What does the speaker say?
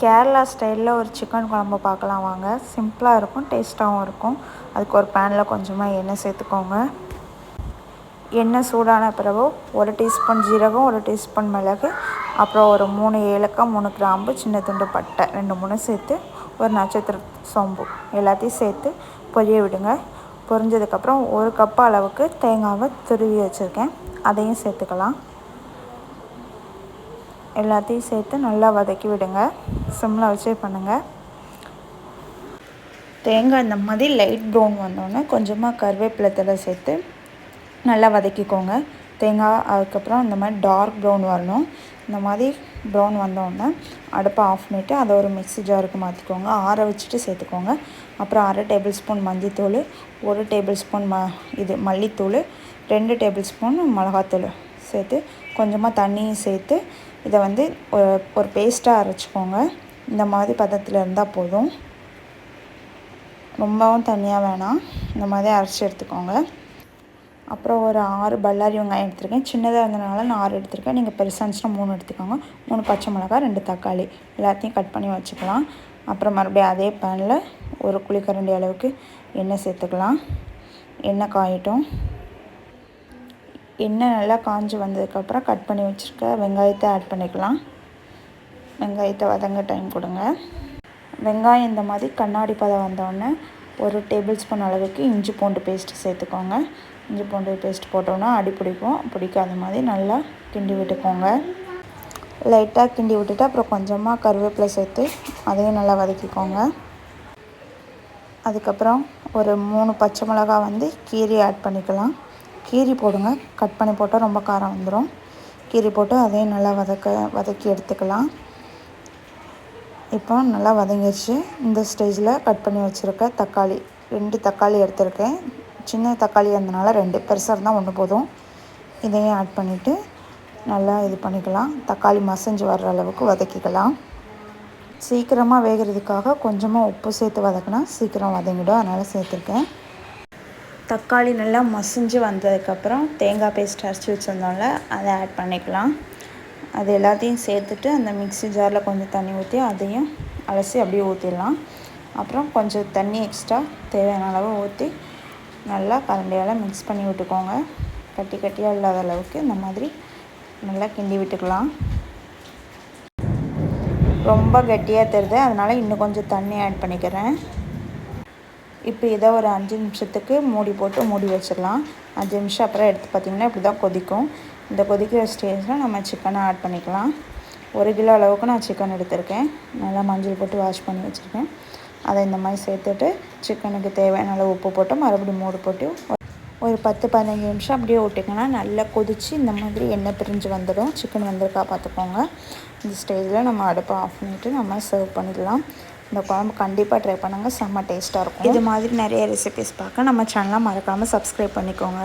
கேரளா ஸ்டைலில் ஒரு சிக்கன் குழம்பு பார்க்கலாம் வாங்க. சிம்பிளாக இருக்கும், டேஸ்ட்டாகவும் இருக்கும். அதுக்கு ஒரு பேனில் கொஞ்சமாக எண்ணெய் சேர்த்துக்கோங்க. எண்ணெய் சூடான பிறகு 1 டீஸ்பூன் ஜீரகம், 1 டீஸ்பூன் மிளகு, அப்புறம் ஒரு 3 ஏலக்காய், 3 கிராம்பு, சின்ன துண்டு பட்டை 2-3 சேர்த்து, ஒரு நட்சத்திர சோம்பு எல்லாத்தையும் சேர்த்து பொரிய விடுங்க. பொரிஞ்சதுக்கப்புறம் 1 கப் அளவுக்கு தேங்காவை துருவி வச்சுருக்கேன், அதையும் சேர்த்துக்கலாம். எல்லாத்தையும் சேர்த்து நல்லா வதக்கி விடுங்க. சிம்மில் வச்சே பண்ணுங்கள். தேங்காய் இந்த மாதிரி லைட் ப்ரௌன் வந்தோடனே கொஞ்சமாக கருவேப்பிலை தழை சேர்த்து நல்லா வதக்கிக்கோங்க. தேங்காய் அதுக்கப்புறம் இந்த மாதிரி டார்க் ப்ரௌன் வரணும். இந்த மாதிரி ப்ரௌன் வந்தோடனே அடுப்பை ஆஃப் பண்ணிவிட்டு அதை ஒரு மிக்ஸி ஜாருக்கு மாற்றிக்கோங்க. ஆற வச்சுட்டு சேர்த்துக்கோங்க. அப்புறம் 1/2 டேபிள் ஸ்பூன் மஞ்சள்தூள், 1 டேபிள் ஸ்பூன் மல்லித்தூள், 2 டேபிள் ஸ்பூன் மிளகாத்தூள் சேர்த்து கொஞ்சமாக தண்ணியும் சேர்த்து இதை வந்து ஒரு பேஸ்ட்டாக அரைச்சிக்கோங்க. இந்த மாதிரி பதத்தில் இருந்தால் போதும், ரொம்பவும் தண்ணியாக வேணாம். இந்த மாதிரி அரைச்சி எடுத்துக்கோங்க. அப்புறம் ஒரு 6 பல்லாரி வெங்காயம் எடுத்துருக்கேன். சின்னதாக இருந்தனால நான் 6 எடுத்துருக்கேன். நீங்கள் பெருசாக இருந்துச்சுன்னா 3 எடுத்துக்கோங்க. 3 பச்சை மிளகாய், 2 தக்காளி எல்லாத்தையும் கட் பண்ணி வச்சுக்கலாம். அப்புறம் மறுபடியும் அதே பேனில் ஒரு குழிக்கரண்டி அளவுக்கு எண்ணெய் சேர்த்துக்கலாம். எண்ணெய் காயட்டும். எண்ணெய் நல்லா காஞ்சி வந்ததுக்கப்புறம் கட் பண்ணி வச்சுருக்க வெங்காயத்தை ஆட் பண்ணிக்கலாம். வெங்காயத்தை வதங்க டைம் கொடுங்க. வெங்காயம் இந்த மாதிரி கண்ணாடி பதம் வந்தோடனே 1 டேபிள் ஸ்பூன் அளவுக்கு இஞ்சி பூண்டு பேஸ்ட்டு சேர்த்துக்கோங்க. இஞ்சி பூண்டு பேஸ்ட் போட்டோன்னா அடி பிடிக்கும், பிடிக்காத மாதிரி நல்லா கிண்டி விட்டுக்கோங்க. லைட்டாக கிண்டி விட்டுட்டு அப்புறம் கொஞ்சமாக கருவேப்பிலை சேர்த்து அதையும் நல்லா வதக்கிக்கோங்க. அதுக்கப்புறம் ஒரு 3 பச்சை மிளகா வந்து கீரி ஆட் பண்ணிக்கலாம். கீரி போடுங்க, கட் பண்ணி போட்டால் ரொம்ப காரம் வந்துடும். கீரி போட்டு அதையும் நல்லா வதக்கி எடுத்துக்கலாம். இப்போ நல்லா வதங்கிடுச்சு. இந்த ஸ்டேஜில் கட் பண்ணி வச்சுருக்க தக்காளி 2 தக்காளி எடுத்துருக்கேன். சின்ன தக்காளி இருந்தனால 2, பெருசாக இருந்தால் 1 போதும். இதையும் ஆட் பண்ணிவிட்டு நல்லா இது பண்ணிக்கலாம். தக்காளி மசிஞ்சு வர்ற அளவுக்கு வதக்கிக்கலாம். சீக்கிரமாக வேகிறதுக்காக கொஞ்சமாக உப்பு சேர்த்து வதக்கினா சீக்கிரம் வதங்கிடும், அதனால் சேர்த்துருக்கேன். தக்காளி நல்லா மசிஞ்சு வந்ததுக்கப்புறம் தேங்காய் பேஸ்ட் அரைச்சி வச்சுருந்தோம்ல அதை ஆட் பண்ணிக்கலாம். அது எல்லாத்தையும் சேர்த்துட்டு அந்த மிக்ஸி ஜாரில் கொஞ்சம் தண்ணி ஊற்றி அதையும் அலசி அப்படியே ஊற்றிடலாம். அப்புறம் கொஞ்சம் தண்ணி எக்ஸ்ட்ரா தேவையான அளவு ஊற்றி நல்லா கரண்டியால் மிக்ஸ் பண்ணி விட்டுக்கோங்க. கட்டியாக இல்லாத அளவுக்கு இந்த மாதிரி நல்லா கிண்டி விட்டுக்கலாம். ரொம்ப கட்டியாக தெரியுது, அதனால் இன்னும் கொஞ்சம் தண்ணி ஆட் பண்ணிக்கிறேன். இப்போ இதை ஒரு 5 நிமிஷத்துக்கு மூடி வச்சிடலாம். 5 நிமிஷம் அப்புறம் எடுத்து பார்த்திங்கன்னா இப்படி தான் கொதிக்கும். இந்த கொதிக்கிற ஸ்டேஜில் நம்ம சிக்கனை ஆட் பண்ணிக்கலாம். 1 கிலோ அளவுக்கு நான் சிக்கன் எடுத்திருக்கேன். நல்லா மஞ்சள் போட்டு வாஷ் பண்ணி வச்சுருக்கேன். அதை இந்த மாதிரி சேர்த்துட்டு சிக்கனுக்கு தேவையான அளவு உப்பு போட்டு மறுபடியும் மூடி போட்டு ஒரு 10-15 நிமிஷம் அப்படியே விட்டிங்கன்னா நல்லா கொதித்து இந்த மாதிரி எண்ணெய் பிரிஞ்சு வந்துடும். சிக்கன் வந்திருக்கா பார்த்துக்கோங்க. இந்த ஸ்டேஜில் நம்ம அடுப்பை ஆஃப் பண்ணிவிட்டு நம்ம சர்வ் பண்ணிடலாம். இந்த குழம்பு கண்டிப்பாக ட்ரை பண்ணுங்கள், செம்ம டேஸ்ட்டாக இருக்கும். இது மாதிரி நிறைய ரெசிபிஸ் பார்க்க நம்ம சேனலை மறக்காமல் சப்ஸ்கிரைப் பண்ணிக்கோங்க.